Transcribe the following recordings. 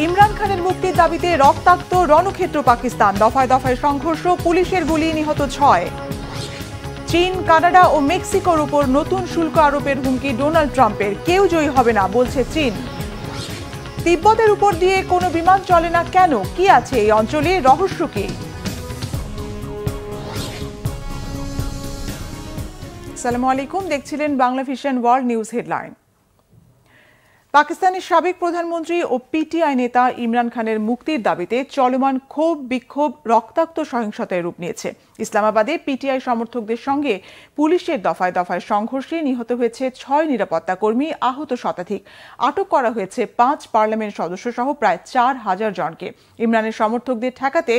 ইমরান খানের মুক্তির দাবিতে রক্তাক্ত রণক্ষেত্র পাকিস্তান, দফায় দফায় সংঘর্ষ, পুলিশের গুলি, নিহত 6। চীন, কানাডা ও মেক্সিকোর উপর নতুন শুল্ক আরোপের হুমকি ডোনাল্ড ট্রাম্পের, কেউ জয়ী হবে না বলছে চীন। তিব্বতের উপর দিয়ে কোনো বিমান চলে না কেন, কি আছে এই অঞ্চলে, রহস্য কি? আসসালামু আলাইকুম, দেখছিলেন Bangla vision world news headline. পাকিস্তানের সাবেক প্রধানমন্ত্রী ও পিটিআই নেতা ইমরান খানের মুক্তির দাবিতে চলমান ক্ষোভ বিক্ষোভ রক্তাক্ত সহিংসতায় রূপ নিয়েছে। ইসলামাবাদে পিটিআই সমর্থকদের সঙ্গে পুলিশের দফায় দফায় সংঘর্ষে নিহত হয়েছে 6 নিরাপত্তা কর্মী, আহত শতাধিক। আটক করা হয়েছে 5 পার্লামেন্ট সদস্য সহ প্রায় 4000 জনকে। ইমরানের সমর্থকদের ঠেকাতে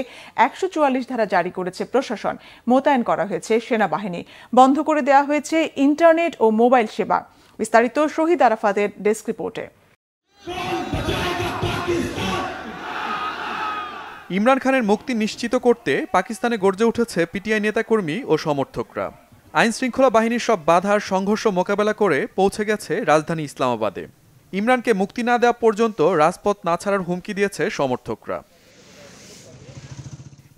144 ধারা জারি করেছে প্রশাসন। মোতায়েন করা হয়েছে সেনাবাহিনী। বন্ধ করে দেওয়া হয়েছে ইন্টারনেট ও মোবাইল সেবা। বিস্তারিত শহীদ আরাফাতের ডেস্ক রিপোর্টে। ইমরান খানের মুক্তি নিশ্চিত করতে পাকিস্তানে গর্জে উঠেছে পিটিআই নেতাকর্মী ও সমর্থকরা। আইন শৃঙ্খলা বাহিনীর সব বাধার সংঘর্ষ মোকাবেলা করে পৌঁছে গেছে রাজধানী ইসলামাবাদে। ইমরানকে মুক্তি না দেওয়া পর্যন্ত রাজপথ না ছাড়ার হুমকি দিয়েছে সমর্থকরা।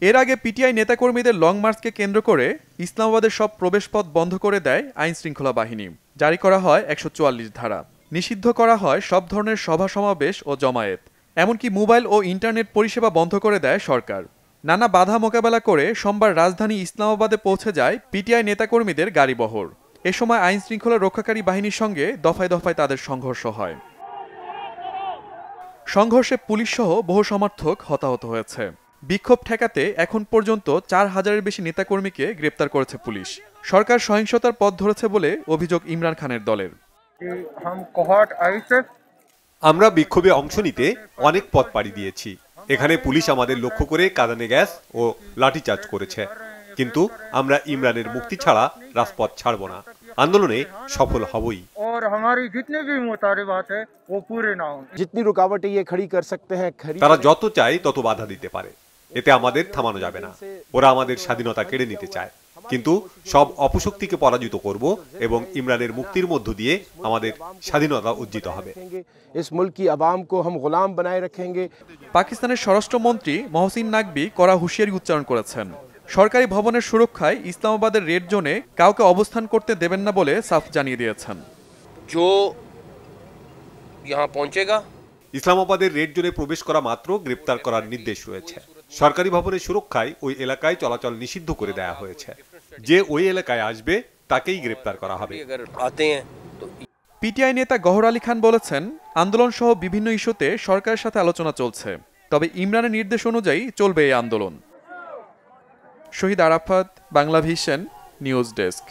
এর আগে পিটিআই নেতাকর্মীদের লং মার্চকে কেন্দ্র করে ইসলামাবাদের সব প্রবেশপথ বন্ধ করে দেয় আইন শৃঙ্খলা বাহিনী। জারি করা হয় 144 ধারা। নিষিদ্ধ করা হয় সব ধরনের সভা সমাবেশ ও জমায়েত। এমনকি মোবাইল ও ইন্টারনেট পরিষেবা বন্ধ করে দেয় সরকার। নানা বাধা মোকাবেলা করে সোমবার রাজধানী ইসলামাবাদে পৌঁছে যায় পিটিআই নেতাকর্মীদের গাড়িবহর। এ সময় আইন শৃঙ্খলা রক্ষাকারী বাহিনীর সঙ্গে দফায় দফায় তাদের সংঘর্ষ হয়। সংঘর্ষে পুলিশসহ বহু সমর্থক হতাহত হয়েছে। বিক্ষোভ ঠেকাতে এখন পর্যন্ত 4000-এর বেশি নেতাকর্মীকে গ্রেপ্তার করেছে পুলিশ। সরকার সহিংসতার পথ ধরেছে বলে অভিযোগ ইমরান খানের দলের। আমরা বিক্ষোভে অংশ নিতে অনেক পথ পাড়ি দিয়েছি। এখানে পুলিশ আমাদের লক্ষ্য করে কাঁদানে গ্যাস ও লাঠিচার্জ করেছে, কিন্তু আমরা ইমরানের মুক্তি ছাড়া রাজপথ ছাড়ব না। আন্দোলনে সফল হবই। তারা যত চায় তত বাধা দিতে পারে, এতে আমাদের থামানো যাবে না। ওরা আমাদের স্বাধীনতা কেড়ে নিতে চায়, কিন্তু সব অপশক্তিকে পরাজিত করব এবং ইমরানের মুক্তির মধ্য দিয়ে আমাদের স্বাধীনতা অর্জিত হবে। পাকিস্তানের স্বরাষ্ট্রমন্ত্রী মহসিন নাকবি কড়া হুঁশিয়ারি উচ্চারণ করেছেন। সরকারি ভবনের সুরক্ষায় ইসলামাবাদের রেড জোনে কাউকে অবস্থান করতে দেবেন না বলে সাফ জানিয়ে দিয়েছেন। ইসলামাবাদের রেড জোনে প্রবেশ করা মাত্র গ্রেপ্তার করার নির্দেশ রয়েছে। সরকারি ভবনের সুরক্ষায় ওই এলাকায় চলাচল নিষিদ্ধ করে দেয়া হয়েছে। যে ওই এলাকায় আসবে তাকেই গ্রেপ্তার করা হবে। পিটিআই নেতা গহর আলী খান বলেছেন, আন্দোলন সহ বিভিন্ন ইস্যুতে সরকারের সাথে আলোচনা চলছে, তবে ইমরানের নির্দেশ অনুযায়ী চলবে এই আন্দোলন। Shahid Arafat, Bangla vision news desk.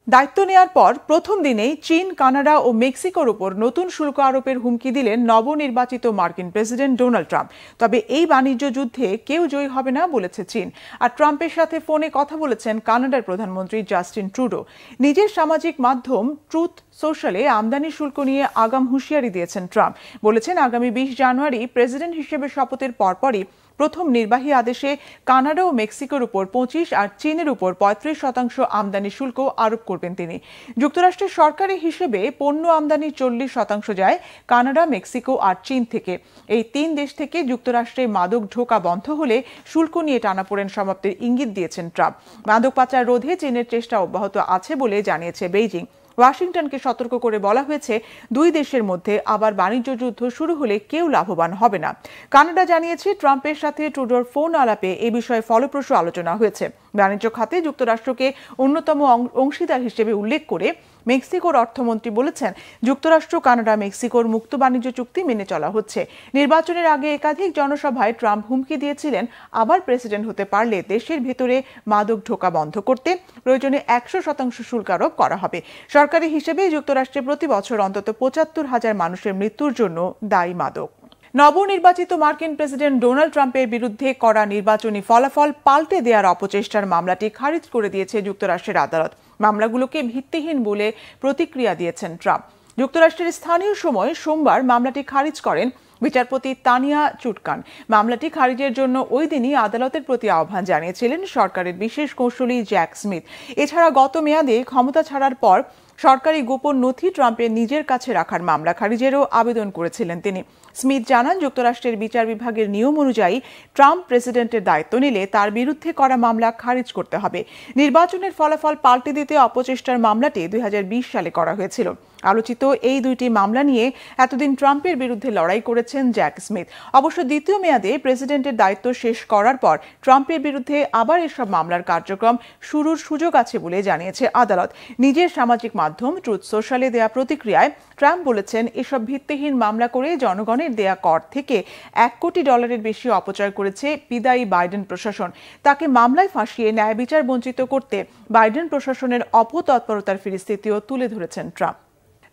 দায়িত্ব নেয়ার পর প্রথম দিনেই চীন, কানাডা ও মেক্সিকোর উপর নতুন শুল্ক আরোপের হুমকি দিলেন নবনির্বাচিত মার্কিন প্রেসিডেন্ট ডোনাল্ড ট্রাম্প। তবে এই বাণিজ্য যুদ্ধে কেউ জয়ী হবে না বলেছে চীন। আর ট্রাম্পের সাথে ফোনে কথা বলেছেন কানাডার প্রধানমন্ত্রী জাস্টিন ট্রুডো। নিজের সামাজিক মাধ্যম ট্রুথ সোশ্যালে আমদানি শুল্ক নিয়ে আগাম হুঁশিয়ারি দিয়েছেন ট্রাম্প। বলেছেন, আগামী 20 জানুয়ারি প্রেসিডেন্ট হিসেবে শপথের পরপরই প্রথম নির্বাহী আদেশে কানাডা ও মেক্সিকোর উপর 25 আর চীনের উপর 35% আমদানি শুল্ক আরোপ করবেন তিনি। যুক্তরাষ্ট্রের সরকারি হিসেবে পণ্য আমদানি 40% যায় কানাডা, মেক্সিকো আর চীন থেকে। এই 3 দেশ থেকে যুক্তরাষ্ট্রে মাদক ঢোকা বন্ধ হলে শুল্ক নিয়ে টানাপোড়েন সমাপ্তির ইঙ্গিত দিয়েছেন ট্রাম্প। মাদক পাচার রোধে চীনের চেষ্টা অব্যাহত আছে বলে জানিয়েছে বেইজিং। ওয়াশিংটনকে সতর্ক করে বলা হয়েছে, 2 দেশের মধ্যে আবার বাণিজ্য যুদ্ধ শুরু হলে কেউ লাভবান হবে না। কানাডা জানিয়েছে, ট্রাম্পের সাথে ট্রুডোর ফোন আলাপে এ বিষয়ে ফলপ্রসূ আলোচনা হয়েছে। বাণিজ্য খাতে যুক্তরাষ্ট্রকে অন্যতম অংশীদার হিসেবে উল্লেখ করে মেক্সিকোর অর্থমন্ত্রী বলেছেন, যুক্তরাষ্ট্র, কানাডা, মেক্সিকোর মুক্ত বাণিজ্য চুক্তি মেনে চলা হচ্ছে। নির্বাচনের আগে একাধিক জনসভায় ট্রাম্প হুমকি দিয়েছিলেন, আবার প্রেসিডেন্ট হতে পারলে দেশের ভেতরে মাদক ঢোকা বন্ধ করতে প্রয়োজনে 100% শুল্ক আরোপ করা হবে। সরকারি হিসেবে যুক্তরাষ্ট্রে প্রতি বছর অন্তত 75,000 মানুষের মৃত্যুর জন্য দায়ী মাদক। নবনির্বাচিত মার্কিন প্রেসিডেন্ট ডোনাল্ড ট্রাম্পের বিরুদ্ধে করা নির্বাচনী ফলাফল পাল্টে দেওয়ার অপচেষ্টার মামলাটি খারিজ করে দিয়েছে যুক্তরাষ্ট্রের আদালত। মামলাগুলোকে ভিত্তিহীন বলে প্রতিক্রিয়া দিয়েছেন ট্রাম্প। যুক্তরাষ্ট্রের স্থানীয় সময় সোমবার মামলাটি খারিজ করেন বিচারপতি তানিয়া চুটকান। মামলাটি খারিজের জন্য ওই দিনই আদালতের প্রতি আহ্বান জানিয়েছিলেন সরকারের বিশেষ কৌঁসুলি জ্যাক স্মিথ। এছাড়া গত মেয়াদে ক্ষমতা ছাড়ার পর সরকারি গোপন নথি ট্রাম্পের নিজের কাছে রাখার মামলা খারিজেরও আবেদন করেছিলেন তিনি। স্মিথ জানান, যুক্তরাষ্ট্রের বিচার বিভাগের নিয়ম অনুযায়ী ট্রাম্প প্রেসিডেন্টের দায়িত্ব নিলে তার বিরুদ্ধে করা মামলা খারিজ করতে হবে। নির্বাচনের ফলাফল পাল্টে দিতে অপচেষ্টার মামলাটি 2020 সালে করা হয়েছিল। আলোচিত এই দুইটি মামলা নিয়ে এতদিন ট্রাম্পের বিরুদ্ধে লড়াই করেছেন জ্যাক স্মিথ। অবশ্য দ্বিতীয় মেয়াদে প্রেসিডেন্টের দায়িত্ব শেষ করার পর ট্রাম্পের বিরুদ্ধে আবার এসব মামলার কার্যক্রম শুরুর সুযোগ আছে বলে জানিয়েছে আদালত। নিজের সামাজিক মাধ্যম ট্রুথ সোশ্যালে দেয়া প্রতিক্রিয়ায় ট্রাম্প বলেছেন, এসব ভিত্তিহীন মামলা করে জনগণের দেয়া কর থেকে $1 কোটি বেশি অপচয় করেছে বিদায়ী বাইডেন প্রশাসন। তাকে মামলায় ফাঁসিয়ে ন্যায় বিচার বঞ্চিত করতে বাইডেন প্রশাসনের অপতৎপরতার ফিরিস্তিতিও তুলে ধরেছেন ট্রাম্প।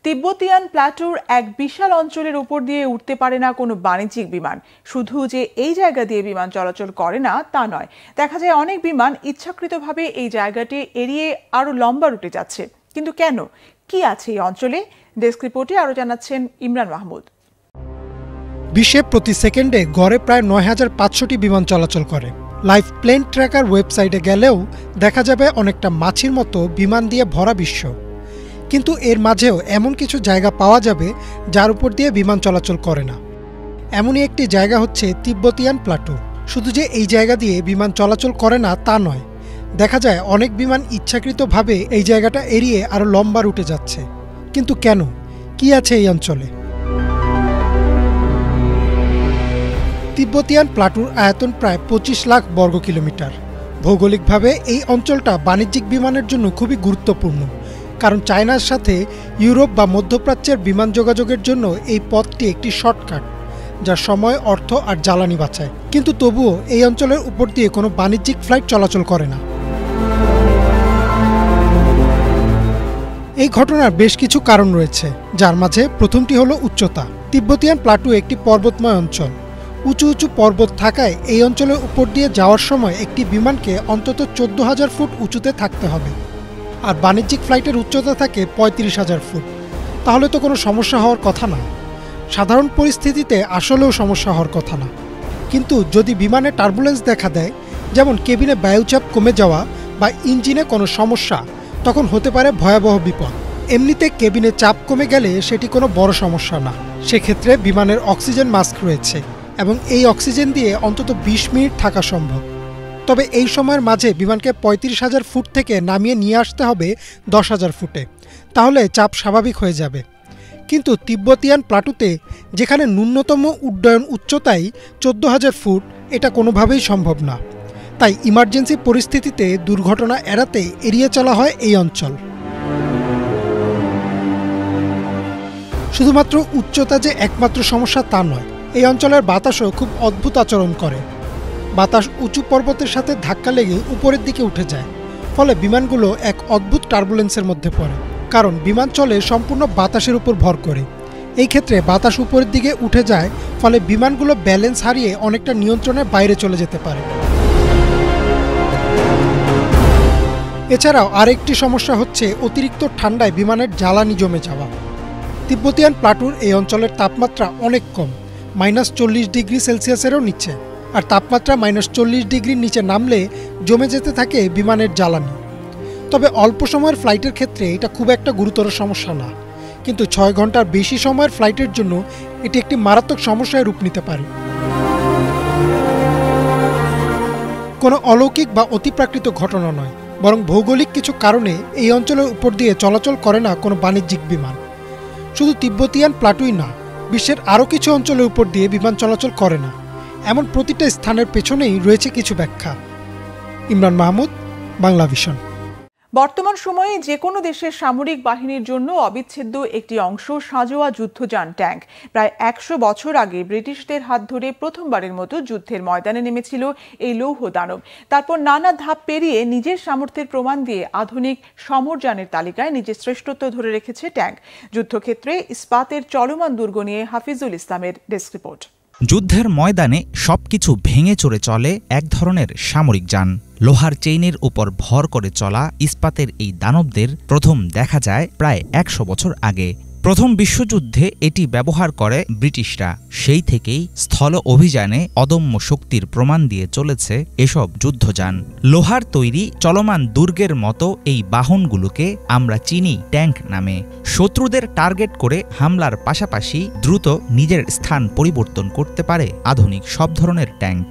তিব্বতিয়ান প্ল্যাটোর এক বিশাল অঞ্চলের উপর দিয়ে উঠতে পারে না কোনো বাণিজ্যিক বিমান। শুধু যে এই জায়গা দিয়ে বিমান চলাচল করে না তা নয়, দেখা যায় অনেক বিমান ইচ্ছাকৃতভাবে এই জায়গাটি এড়িয়ে আরো লম্বা রুটে যাচ্ছে। কিন্তু কেন, কি আছে এই অঞ্চলে? ডেস্ক রিপোর্টে আরো জানাচ্ছেন ইমরান মাহমুদ। বিশ্বে প্রতি সেকেন্ডে গড়ে প্রায় ৯,৫০০টি বিমান চলাচল করে। লাইভ প্লেন ট্র্যাকার ওয়েবসাইটে গেলেও দেখা যাবে অনেকটা মাছির মতো বিমান দিয়ে ভরা বিশ্ব। কিন্তু এর মাঝেও এমন কিছু জায়গা পাওয়া যাবে যার উপর দিয়ে বিমান চলাচল করে না। এমনই একটি জায়গা হচ্ছে তিব্বতিয়ান প্ল্যাটো। শুধু যে এই জায়গা দিয়ে বিমান চলাচল করে না তা নয়, দেখা যায় অনেক বিমান ইচ্ছাকৃতভাবে এই জায়গাটা এড়িয়ে আরও লম্বা রুটে যাচ্ছে। কিন্তু কেন, কি আছে এই অঞ্চলে? তিব্বতিয়ান প্ল্যাটোর আয়তন প্রায় 25 লাখ বর্গ কিলোমিটার। ভৌগোলিকভাবে এই অঞ্চলটা বাণিজ্যিক বিমানের জন্য খুবই গুরুত্বপূর্ণ, কারণ চায়নার সাথে ইউরোপ বা মধ্যপ্রাচ্যের বিমান যোগাযোগের জন্য এই পথটি একটি শর্টকাট, যা সময়, অর্থ আর জ্বালানি বাঁচায়। কিন্তু তবুও এই অঞ্চলের উপর দিয়ে কোনো বাণিজ্যিক ফ্লাইট চলাচল করে না। এই ঘটনার বেশ কিছু কারণ রয়েছে, যার মাঝে প্রথমটি হলো উচ্চতা। তিব্বতিয়ান প্ল্যাটো একটি পর্বতময় অঞ্চল। উঁচু উঁচু পর্বত থাকায় এই অঞ্চলের উপর দিয়ে যাওয়ার সময় একটি বিমানকে অন্তত 14,000 ফুট উঁচুতে থাকতে হবে, আর বাণিজ্যিক ফ্লাইটের উচ্চতা থাকে 35,000 ফুট। তাহলে তো কোনো সমস্যা হওয়ার কথা না। সাধারণ পরিস্থিতিতে আসলেও সমস্যা হওয়ার কথা না। কিন্তু যদি বিমানে টার্বুলেন্স দেখা দেয়, যেমন কেবিনে বায়ুচাপ কমে যাওয়া বা ইঞ্জিনে কোনো সমস্যা, তখন হতে পারে ভয়াবহ বিপদ। এমনিতে কেবিনে চাপ কমে গেলে সেটি কোনো বড় সমস্যা না। সেক্ষেত্রে বিমানের অক্সিজেন মাস্ক রয়েছে এবং এই অক্সিজেন দিয়ে অন্তত 20 মিনিট থাকা সম্ভব। তবে এই সময়ের মাঝে বিমানকে 35,000 ফুট থেকে নামিয়ে নিয়ে আসতে হবে 10,000 ফুটে, তাহলে চাপ স্বাভাবিক হয়ে যাবে। কিন্তু তিব্বতিয়ান প্ল্যাটোতে, যেখানে ন্যূনতম উড্ডয়ন উচ্চতাই 14,000 ফুট, এটা কোনোভাবেই সম্ভব না। তাই ইমার্জেন্সি পরিস্থিতিতে দুর্ঘটনা এড়াতে এড়িয়ে চলা হয় এই অঞ্চল। শুধুমাত্র উচ্চতা যে একমাত্র সমস্যা তা নয়, এই অঞ্চলের বাতাসও খুব অদ্ভুত আচরণ করে। বাতাস উঁচু পর্বতের সাথে ধাক্কা লেগে উপরের দিকে উঠে যায়, ফলে বিমানগুলো এক অদ্ভুত টার্বুলেন্সের মধ্যে পড়ে। কারণ বিমান চলে সম্পূর্ণ বাতাসের উপর ভর করে। এই ক্ষেত্রে বাতাস উপরের দিকে উঠে যায়, ফলে বিমানগুলো ব্যালেন্স হারিয়ে অনেকটা নিয়ন্ত্রণের বাইরে চলে যেতে পারে। এছাড়াও আরেকটি সমস্যা হচ্ছে অতিরিক্ত ঠান্ডায় বিমানের জ্বালানি জমে যাওয়া। তিব্বতিয়ান প্ল্যাটোর এই অঞ্চলের তাপমাত্রা অনেক কম, -40 ডিগ্রি সেলসিয়াসেরও নিচে। আর তাপমাত্রা -40 ডিগ্রির নিচে নামলে জমে যেতে থাকে বিমানের জ্বালানি। তবে অল্প সময়ের ফ্লাইটের ক্ষেত্রে এটা খুব একটা গুরুতর সমস্যা না, কিন্তু 6 ঘন্টার বেশি সময়ের ফ্লাইটের জন্য এটি একটি মারাত্মক সমস্যায় রূপ নিতে পারে। কোনো অলৌকিক বা অতিপ্রাকৃত ঘটনা নয়, বরং ভৌগোলিক কিছু কারণে এই অঞ্চলের উপর দিয়ে চলাচল করে না কোনো বাণিজ্যিক বিমান। শুধু তিব্বতিয়ান প্ল্যাটোই না, বিশ্বের আরও কিছু অঞ্চলের উপর দিয়ে বিমান চলাচল করে না। এমন প্রতিটা স্থানের পেছনেই রয়েছে কিছু ব্যাখ্যা। ইমরান মাহমুদ, বাংলা ভিশন। বর্তমান সময়ে যে কোনো দেশের সামরিক বাহিনীর জন্য অবিচ্ছেদ্য একটি অংশ সাঁজোয়া যুদ্ধযান ট্যাঙ্ক। প্রায় 100 বছর আগে ব্রিটিশদের হাত ধরে প্রথমবারের মতো যুদ্ধের ময়দানে নেমেছিল এই লৌহ দানব। তারপর নানা ধাপ পেরিয়ে নিজের সামর্থ্যের প্রমাণ দিয়ে আধুনিক সমরযানের তালিকায় নিজের শ্রেষ্ঠত্ব ধরে রেখেছে ট্যাঙ্ক। যুদ্ধক্ষেত্রে ইস্পাতের চলমান দুর্গ নিয়ে হাফিজুল ইসলামের ডেস্ক রিপোর্ট। যুদ্ধের ময়দানে সবকিছু ভেঙে চড়ে চলে এক ধরনের সামরিক যান। লোহার চেইনের উপর ভর করে চলা ইস্পাতের এই দানবদের প্রথম দেখা যায় প্রায় 100 বছর আগে। প্রথম বিশ্বযুদ্ধে এটি ব্যবহার করে ব্রিটিশরা। সেই থেকেই স্থল অভিযানে অদম্য শক্তির প্রমাণ দিয়ে চলেছে এসব যুদ্ধযান। লোহার তৈরি চলমান দুর্গের মতো এই বাহনগুলোকে আমরা চিনি ট্যাঙ্ক নামে। শত্রুদের টার্গেট করে হামলার পাশাপাশি দ্রুত নিজের স্থান পরিবর্তন করতে পারে আধুনিক সব ধরনের ট্যাঙ্ক।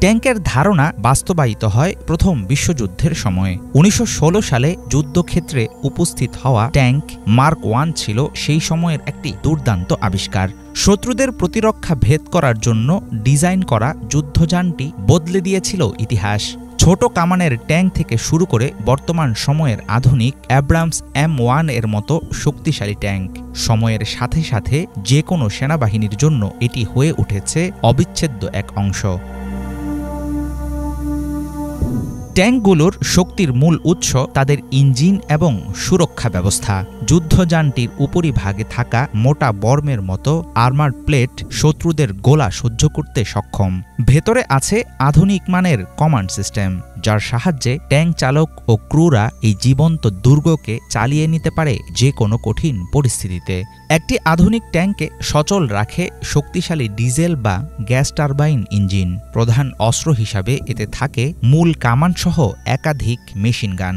ট্যাঙ্কের ধারণা বাস্তবায়িত হয় প্রথম বিশ্বযুদ্ধের সময়। ১৯১৬ সালে যুদ্ধক্ষেত্রে উপস্থিত হওয়া ট্যাঙ্ক মার্ক 1 ছিল সেই সময়ের একটি দুর্দান্ত আবিষ্কার। শত্রুদের প্রতিরক্ষা ভেদ করার জন্য ডিজাইন করা যুদ্ধযানটি বদলে দিয়েছিল ইতিহাস। ছোট কামানের ট্যাঙ্ক থেকে শুরু করে বর্তমান সময়ের আধুনিক অ্যাব্রামস M1 এর মতো শক্তিশালী ট্যাঙ্ক। সময়ের সাথে সাথে যে কোনো সেনাবাহিনীর জন্য এটি হয়ে উঠেছে অবিচ্ছেদ্য এক অংশ। ট্যাঙ্কগুলোর শক্তির মূল উৎস তাদের ইঞ্জিন এবং সুরক্ষা ব্যবস্থা। যুদ্ধযানটির উপরিভাগে থাকা মোটা বর্মের মতো আর্মার প্লেট শত্রুদের গোলা সহ্য করতে সক্ষম। ভেতরে আছে আধুনিক মানের কমান্ড সিস্টেম, যার সাহায্যে ট্যাঙ্ক চালক ও ক্রুরা এই জীবন্ত দুর্গকে চালিয়ে নিতে পারে যে কোনো কঠিন পরিস্থিতিতে। একটি আধুনিক ট্যাঙ্কে সচল রাখে শক্তিশালী ডিজেল বা গ্যাস টারবাইন ইঞ্জিন। প্রধান অস্ত্র হিসাবে এতে থাকে মূল কামানসহ একাধিক মেশিন গান।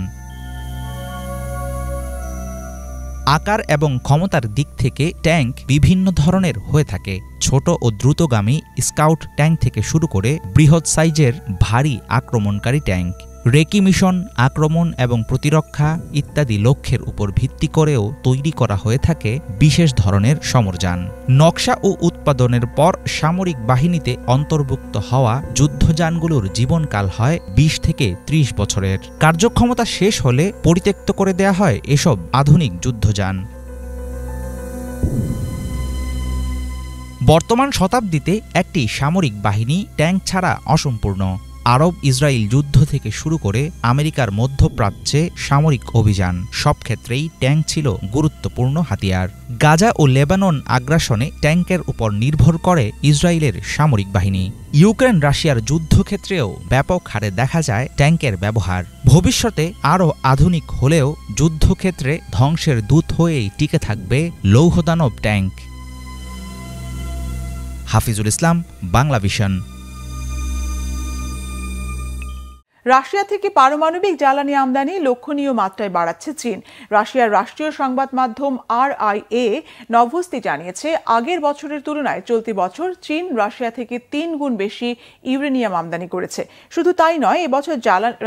আকার এবং ক্ষমতার দিক থেকে ট্যাঙ্ক বিভিন্ন ধরনের হয়ে থাকে। ছোট ও দ্রুতগামী স্কাউট ট্যাঙ্ক থেকে শুরু করে বৃহৎ সাইজের ভারী আক্রমণকারী ট্যাঙ্ক। রেকি মিশন, আক্রমণ এবং প্রতিরক্ষা ইত্যাদি লক্ষ্যের উপর ভিত্তি করেও তৈরি করা হয়ে থাকে বিশেষ ধরনের সমরযান। নকশা ও উৎপাদনের পর সামরিক বাহিনীতে অন্তর্ভুক্ত হওয়া যুদ্ধযানগুলোর জীবনকাল হয় ২০ থেকে ৩০ বছরের। কার্যক্ষমতা শেষ হলে পরিত্যক্ত করে দেয়া হয় এসব আধুনিক যুদ্ধযান। বর্তমান শতাব্দীতে একটি সামরিক বাহিনী ট্যাঙ্ক ছাড়া অসম্পূর্ণ। আরব ইসরায়েল যুদ্ধ থেকে শুরু করে আমেরিকার মধ্যপ্রাচ্যে সামরিক অভিযান, সব ক্ষেত্রেই ট্যাঙ্ক ছিল গুরুত্বপূর্ণ হাতিয়ার। গাজা ও লেবানন আগ্রাসনে ট্যাঙ্কের উপর নির্ভর করে ইসরায়েলের সামরিক বাহিনী। ইউক্রেন রাশিয়ার যুদ্ধক্ষেত্রেও ব্যাপক হারে দেখা যায় ট্যাঙ্কের ব্যবহার। ভবিষ্যতে আরও আধুনিক হলেও যুদ্ধক্ষেত্রে ধ্বংসের দূত হয়েই টিকে থাকবে লৌহদানব ট্যাঙ্ক। হাফিজুল ইসলাম, বাংলা ভিশন। রাশিয়া থেকে পারমাণবিক জ্বালানি আমদানি লক্ষণীয় মাত্রায় বাড়াচ্ছে চীন। রাশিয়ার রাষ্ট্রীয় সংবাদ মাধ্যম RIA নভোস্তি জানিয়েছে, আগের বছরের তুলনায় চলতি বছর চীন রাশিয়া থেকে ৩ গুণ বেশি ইউরেনিয়াম আমদানি করেছে। শুধু তাই নয়, এবছর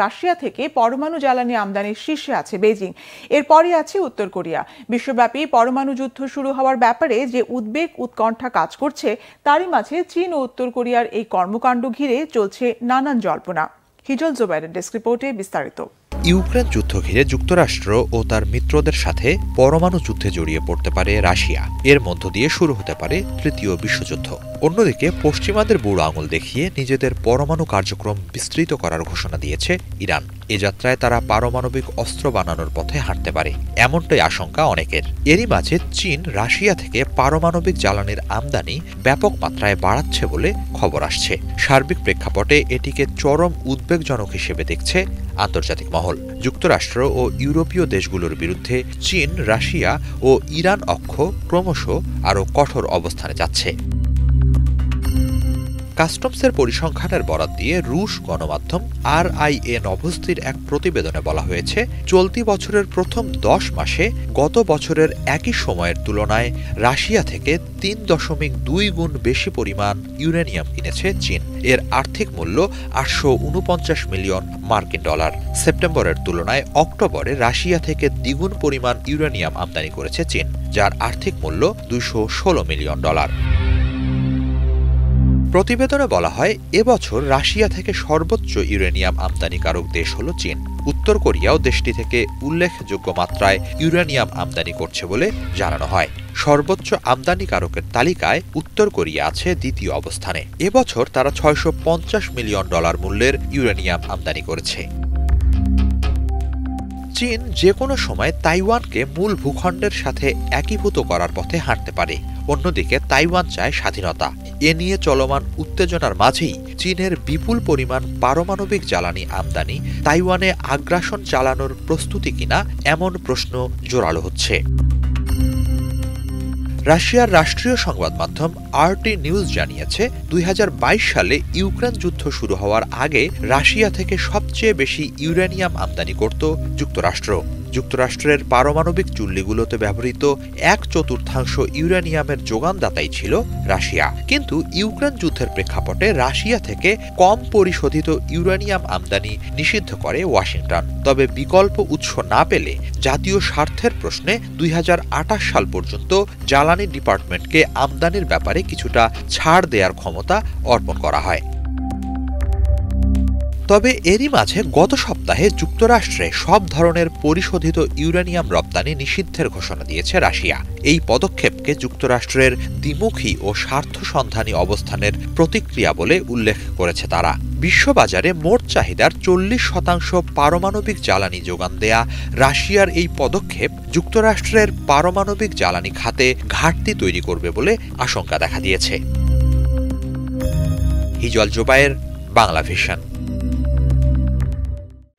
রাশিয়া থেকে পরমাণু জ্বালানি আমদানির শীর্ষে আছে বেজিং, এরপরই আছে উত্তর কোরিয়া। বিশ্বব্যাপী পরমাণু যুদ্ধ শুরু হওয়ার ব্যাপারে যে উদ্বেগ উৎকণ্ঠা কাজ করছে, তারই মাঝে চীন ও উত্তর কোরিয়ার এই কর্মকাণ্ড ঘিরে চলছে নানান জল্পনা। হিজল জোবাইরের ডেস্ক রিপোর্টে বিস্তারিত। ইউক্রেন যুদ্ধ ঘিরে যুক্তরাষ্ট্র ও তার মিত্রদের সাথে পরমাণু যুদ্ধে জড়িয়ে পড়তে পারে রাশিয়া। এর মধ্য দিয়ে শুরু হতে পারে তৃতীয় বিশ্বযুদ্ধ। অন্যদিকে পশ্চিমাদের বুড়ো আঙুল দেখিয়ে নিজেদের পরমাণু কার্যক্রম বিস্তৃত করার ঘোষণা দিয়েছে ইরান। এ যাত্রায় তারা পারমাণবিক অস্ত্র বানানোর পথে হাঁটতে পারে, এমনটাই আশঙ্কা অনেকের। এরই মাঝে চীন রাশিয়া থেকে পারমাণবিক জ্বালানির আমদানি ব্যাপক মাত্রায় বাড়াচ্ছে বলে খবর আসছে। সার্বিক প্রেক্ষাপটে এটিকে চরম উদ্বেগজনক হিসেবে দেখছে আন্তর্জাতিক মহল। যুক্তরাষ্ট্র ও ইউরোপীয় দেশগুলোর বিরুদ্ধে চীন, রাশিয়া ও ইরান অক্ষ ক্রমশ আরও কঠোর অবস্থানে যাচ্ছে। কাস্টমসের পরিসংখ্যানের বরাত দিয়ে রুশ গণমাধ্যম RIA নভোস্তির এক প্রতিবেদনে বলা হয়েছে, চলতি বছরের প্রথম 10 মাসে গত বছরের একই সময়ের তুলনায় রাশিয়া থেকে 3.2 গুণ বেশি পরিমাণ ইউরেনিয়াম কিনেছে চীন। এর আর্থিক মূল্য 849 মিলিয়ন মার্কিন ডলার। সেপ্টেম্বরের তুলনায় অক্টোবরে রাশিয়া থেকে দ্বিগুণ পরিমাণ ইউরেনিয়াম আমদানি করেছে চীন, যার আর্থিক মূল্য 216 মিলিয়ন ডলার। প্রতিবেদনে বলা হয়, এবছর রাশিয়া থেকে সর্বোচ্চ ইউরেনিয়াম আমদানিকারক দেশ হল চীন। উত্তর কোরিয়াও দেশটি থেকে উল্লেখযোগ্য মাত্রায় ইউরেনিয়াম আমদানি করছে বলে জানানো হয়। সর্বোচ্চ আমদানিকারকের তালিকায় উত্তর কোরিয়া আছে দ্বিতীয় অবস্থানে। এবছর তারা 650 মিলিয়ন ডলার মূল্যের ইউরেনিয়াম আমদানি করেছে। চীন যে কোনো সময় তাইওয়ানকে মূল ভূখণ্ডের সাথে একীভূত করার পথে হাঁটতে পারে। অন্যদিকে তাইওয়ান চায় স্বাধীনতা। এ নিয়ে চলমান উত্তেজনার মাঝেই চীনের বিপুল পরিমাণ পারমাণবিক জ্বালানি আমদানি তাইওয়ানে আগ্রাসন চালানোর প্রস্তুতি কিনা এমন প্রশ্ন জোরালো হচ্ছে। রাশিয়ার রাষ্ট্রীয় সংবাদ মাধ্যম RT নিউজ জানিয়েছে 2022 সালে ইউক্রেন যুদ্ধ শুরু হওয়ার আগে রাশিয়া থেকে সবচেয়ে বেশি ইউরেনিয়াম আমদানি করত যুক্তরাষ্ট্র। যুক্তরাষ্ট্রের পারমাণবিক চুল্লিগুলোতে ব্যবহৃত 1/4 ইউরেনিয়ামের যোগানদাতাই ছিল রাশিয়া। কিন্তু ইউক্রেন যুদ্ধের প্রেক্ষাপটে রাশিয়া থেকে কম পরিশোধিত ইউরেনিয়াম আমদানি নিষিদ্ধ করে ওয়াশিংটন। তবে বিকল্প উৎস না পেলে জাতীয় স্বার্থের প্রশ্নে 2028 সাল পর্যন্ত জ্বালানি ডিপার্টমেন্টকে আমদানির ব্যাপারে কিছুটা ছাড় দেওয়ার ক্ষমতা অর্পণ করা হয়। তবে এরই মাঝে গত সপ্তাহে যুক্তরাষ্ট্রে সব ধরনের পরিশোধিত ইউরেনিয়াম রপ্তানি নিষিদ্ধের ঘোষণা দিয়েছে রাশিয়া। এই পদক্ষেপকে যুক্তরাষ্ট্রের দ্বিমুখী ও স্বার্থসন্ধানী অবস্থানের প্রতিক্রিয়া বলে উল্লেখ করেছে তারা। বিশ্ববাজারে মোট চাহিদার 40% পারমাণবিক জ্বালানি যোগান দেয়া রাশিয়ার এই পদক্ষেপ যুক্তরাষ্ট্রের পারমাণবিক জ্বালানি খাতে ঘাটতি তৈরি করবে বলে আশঙ্কা দেখা দিয়েছে। হিজল জোবায়ের, বাংলা ভিশন।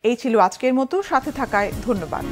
এই ছিল আজকের মতো, সাথে থাকায় ধন্যবাদ।